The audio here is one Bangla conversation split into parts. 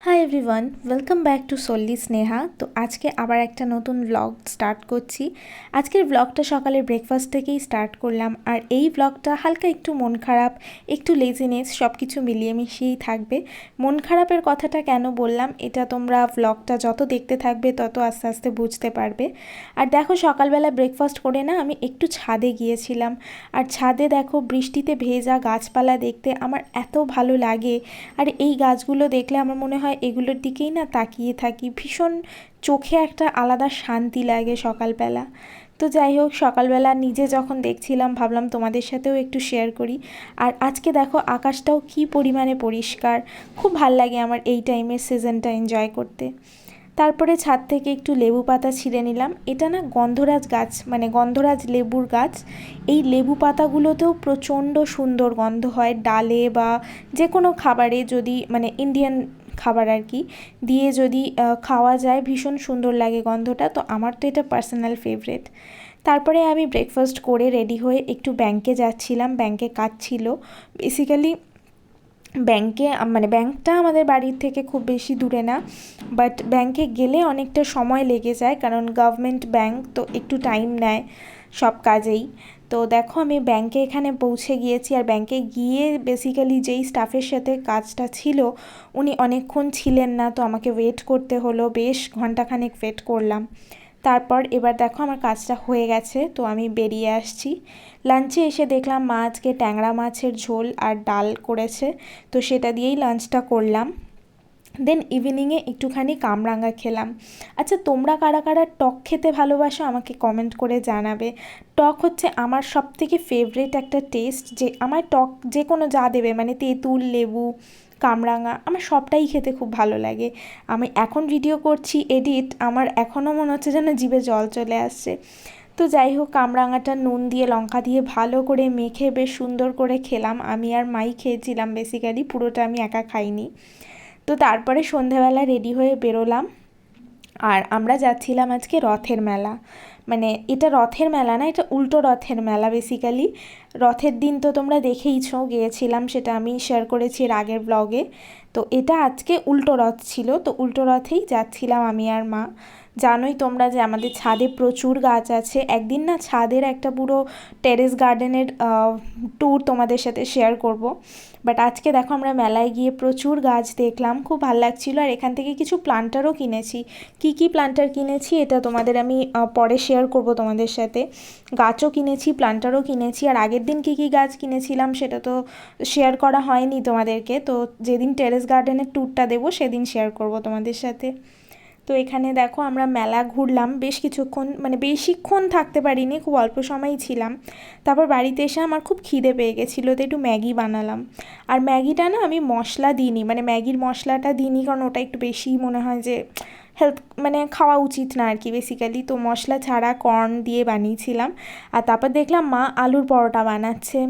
High everyone, welcome back to Solli Sneha. তো আজকে আবার একটা নতুন ব্লগ স্টার্ট করছি। আজকের ব্লগটা সকালে ব্রেকফাস্ট থেকেই স্টার্ট করলাম। আর এই ব্লগটা হালকা একটু মন খারাপ, একটু লেজিনেস, সব কিছু মিলিয়ে মিশিয়েই থাকবে। মন খারাপের কথাটা কেন বললাম, এটা তোমরা ব্লগটা যত দেখতে থাকবে তত আস্তে আস্তে বুঝতে পারবে। আর দেখো, সকালবেলা ব্রেকফাস্ট করে না আমি একটু ছাদে গিয়েছিলাম। আর ছাদে দেখো বৃষ্টিতে ভেজা গাছপালা দেখতে আমার এত ভালো লাগে। আর এই গাছগুলো দেখলে আমার মনে হয় এগুলোর দিকেই না তাকিয়ে থাকি, ভীষণ চোখে একটা আলাদা শান্তি লাগে সকালবেলা। তো যাই হোক, সকালবেলা নিজে যখন দেখছিলাম ভাবলাম তোমাদের সাথেও একটু শেয়ার করি। আর আজকে দেখো আকাশটাও কী পরিমাণে পরিষ্কার, খুব ভাল লাগে আমার এই টাইমের সিজনটা এনজয় করতে। তারপরে ছাদ থেকে একটু লেবু পাতা ছিঁড়ে নিলাম। এটা না গন্ধরাজ গাছ, মানে গন্ধরাজ লেবুর গাছ। এই লেবু পাতাগুলোতেও প্রচণ্ড সুন্দর গন্ধ হয়, ডালে বা যে কোনো খাবারে যদি, মানে ইন্ডিয়ান খাবার আর কি, দিয়ে যদি খাওয়া যায় ভীষণ সুন্দর লাগে গন্ধটা। তো আমার তো এটা পার্সোনাল ফেভারিট। তারপরে আমি ব্রেকফাস্ট করে রেডি হয়ে একটু ব্যাংকে যাচ্ছিলাম, ব্যাংকে কাজ ছিল বেসিক্যালি। ব্যাংকে মানে ব্যাংকটা আমাদের বাড়ির থেকে খুব বেশি দূরে না, বাট ব্যাংকে গেলে অনেকটা সময় লেগে যায়, কারণ গভর্নমেন্ট ব্যাংক তো একটু টাইম নেয় সব কাজেই। তো দেখো আমি ব্যাংকে এখানে পৌঁছে গিয়েছি। আর ব্যাংকে গিয়ে বেসিক্যালি যেই স্টাফের সাথে কাজটা ছিল উনি অনেকক্ষণ ছিলেন না, তো আমাকে ওয়েট করতে হলো, বেশ ঘন্টাখানেক ওয়েট করলাম। তারপর এবার দেখো আমার কাজটা হয়ে গেছে, তো আমি বেরিয়ে আসছি। লাঞ্চে এসে দেখলাম মা আজকে ট্যাংরা মাছের ঝোল আর ডাল করেছে, তো সেটা দিয়েই লাঞ্চটা করলাম। দেন ইভিনিংয়ে একটুখানি কামরাঙা খেলাম। আচ্ছা, তোমরা কারা কারা টক খেতে ভালোবাসো আমাকে কমেন্ট করে জানাবে। টক হচ্ছে আমার সবথেকে ফেভারিট একটা টেস্ট, যে আমার টক যে কোনো যা দেবে, মানে তেঁতুল, লেবু, কামরাঙা, আমার সবটাই খেতে খুব ভালো লাগে। আমি এখন ভিডিও করছি এডিট, আমার এখনও মনে হচ্ছে যেন জিভে জল চলে আসছে। তো যাই হোক, কামরাঙাটা নুন দিয়ে লঙ্কা দিয়ে ভালো করে মেখে বেশ সুন্দর করে খেলাম। আমি আর মাই খেয়েছিলাম বেসিক্যালি, পুরোটা আমি একা খাইনি। তো তারপরে সন্ধেবেলা রেডি হয়ে বেরোলাম। আর আমরা যাচ্ছিলাম আজকে রথের মেলা। মানে এটা রথের মেলা না, এটা উল্টো রথের মেলা বেসিক্যালি। রথের দিন তো তোমরা দেখেইছো, গিয়েছিলাম, সেটা আমি শেয়ার করেছি এর আগের ব্লগে। তো এটা আজকে উল্টো রথ ছিল, তো উল্টো রথেই যাচ্ছিলাম আমি আর মা। জানোই তোমরা যে আমাদের ছাদে প্রচুর গাছ আছে। একদিন না ছাদের একটা পুরো টেরেস গার্ডেনের ট্যুর তোমাদের সাথে শেয়ার করব। বাট আজকে দেখো আমরা মেলায় গিয়ে প্রচুর গাছ দেখলাম, খুব ভালো লাগছিলো। আর এখান থেকে কিছু প্লান্টারও কিনেছি। কি কি প্লান্টার কিনেছি এটা তোমাদের আমি পরে শেয়ার করব তোমাদের সাথে। গাছও কিনেছি, প্লান্টারও কিনেছি। আর আগের দিন কি কি গাছ কিনেছিলাম সেটা তো শেয়ার করা হয়নি তোমাদেরকে, তো যেদিন টেরেস গার্ডেনের ট্যুরটা দেবো সেদিন শেয়ার করব তোমাদের সাথে। তো এখানে দেখো আমরা মেলা ঘুরলাম বেশ কিছুক্ষণ, মানে বেশিক্ষণ থাকতে পারিনি, খুব অল্প সময়ই ছিলাম। তারপর বাড়িতে এসে আমার খুব খিদে পেয়ে গেছিলো, তো একটু ম্যাগি বানালাম। আর ম্যাগিটা না আমি মশলা দিইনি, মানে ম্যাগির মশলাটা দিইনি, কারণ ওটা একটু বেশি মনে হয় যে হেলথ, মানে খাওয়া উচিত না আর কি বেসিক্যালি। তো মশলা ছাড়া কর্ন দিয়ে বানিয়েছিলাম। আর তারপর দেখলাম মা আলুর পরোটা বানাচ্ছে।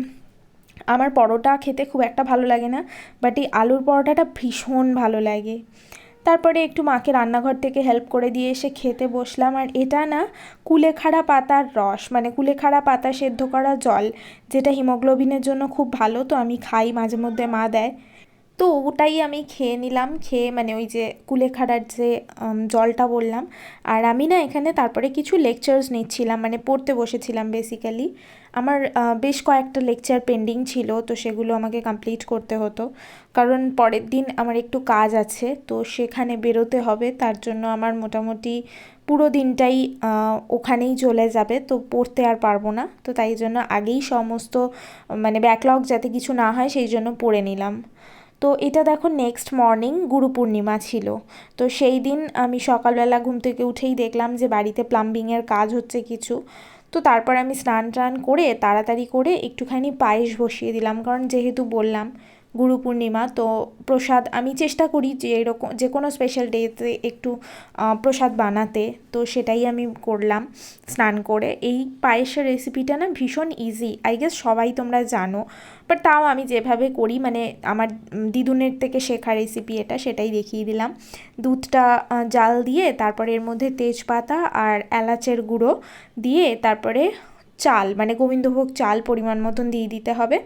আমার পরোটা খেতে খুব একটা ভালো লাগে না, বাট এই আলুর পরোটাটা ভীষণ ভালো লাগে। তারপরে একটু মাকে রান্নাঘর থেকে হেল্প করে দিয়ে এসে খেতে বসলাম। আর এটা না কুলেখাড়া পাতার রস, মানে কুলেখাড়া পাতা সেদ্ধ করা জল, যেটা হিমোগ্লোবিনের জন্য খুব ভালো। তো আমি খাই মাঝে মধ্যে, মা দেয়। তো ওটাই আমি খেয়ে নিলাম, খেয়ে মানে ওই যে কুলেখাড়ার যে জলটা বললাম। আর আমি না এখানে তারপরে কিছু লেকচার্স নিচ্ছিলাম, মানে পড়তে বসেছিলাম বেসিক্যালি। আমার বেশ কয়েকটা লেকচার পেন্ডিং ছিল, তো সেগুলো আমাকে কমপ্লিট করতে হতো, কারণ পরের দিন আমার একটু কাজ আছে, তো সেখানে বেরোতে হবে। তার জন্য আমার মোটামুটি পুরো দিনটাই ওখানেই চলে যাবে, তো পড়তে আর পারবো না। তো তাই জন্য আগেই সমস্ত, মানে ব্যাকলগ যাতে কিছু না হয় সেই জন্য পড়ে নিলাম। তো এটা দেখো নেক্সট মর্নিং গুরু পূর্ণিমা ছিল। তো সেই দিন আমি সকালবেলা ঘুম থেকে উঠেই দেখলাম যে বাড়িতে প্লাম্বিংয়ের কাজ হচ্ছে কিছু। তো তারপর আমি স্নান টান করে তাড়াতাড়ি করে একটুখানি পায়েস বসিয়ে দিলাম, কারণ যেহেতু বললাম গুরু পূর্ণিমা, তো প্রসাদ আমি চেষ্টা করি যে এরকম যে কোনো স্পেশাল ডেতে একটু প্রসাদ বানাতে। তো সেটাই আমি করলাম স্নান করে। এই পায়েসের রেসিপিটা না ভীষণ ইজি, আই গেস সবাই তোমরা জানো, বাট তাও আমি যেভাবে করি, মানে আমার দিদুনের থেকে শেখা রেসিপি এটা, সেটাই দেখিয়ে দিলাম। দুধটা জাল দিয়ে তারপরে এর মধ্যে তেজপাতা আর এলাচের গুঁড়ো দিয়ে তারপরে চাল মানে গোবিন্দভোগ চাল পরিমাণ মতন দিয়ে দিতে হবে।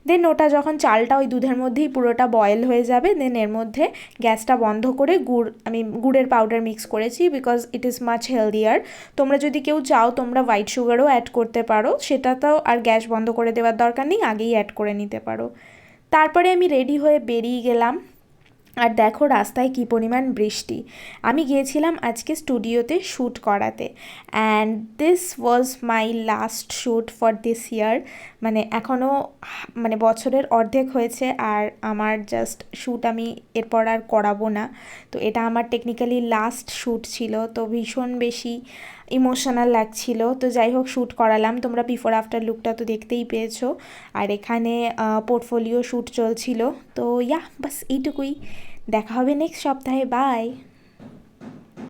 দেন ওটা যখন চালটা ওই দুধের মধ্যেই পুরোটা বয়েল হয়ে যাবে, দেন এর মধ্যে গ্যাসটা বন্ধ করে আমি গুড়ের পাউডার মিক্স করেছি because it is much healthier. তোমরা যদি কেউ চাও তোমরা হোয়াইট সুগারও অ্যাড করতে পারো, সেটা তো আর গ্যাস বন্ধ করে দেওয়ার দরকার নেই, আগেই অ্যাড করে নিতে পারো। তারপরে আমি রেডি হয়ে বেরিয়ে গেলাম। আর দেখো রাস্তায় কী পরিমাণ বৃষ্টি। আমি গিয়েছিলাম আজকে স্টুডিওতে শ্যুট করাতে, and this was my last shoot for this ইয়ার। মানে এখনও মানে বছরের অর্ধেক হয়েছে আর আমার জাস্ট শ্যুট আমি এরপর আর করাবো না। তো এটা আমার টেকনিক্যালি লাস্ট শ্যুট ছিল, তো ভীষণ বেশি ইমোশনাল লাগছিল। তো যাই হোক শ্যুট করালাম, তোমরা বিফোর আফটার লুকটা তো দেখতেই পেয়েছো। আর এখানে পোর্টফোলিও শ্যুট চলছিল। তো বাস এইটুকুই। দেখা হবে নেক্সট সপ্তাহে। বাই।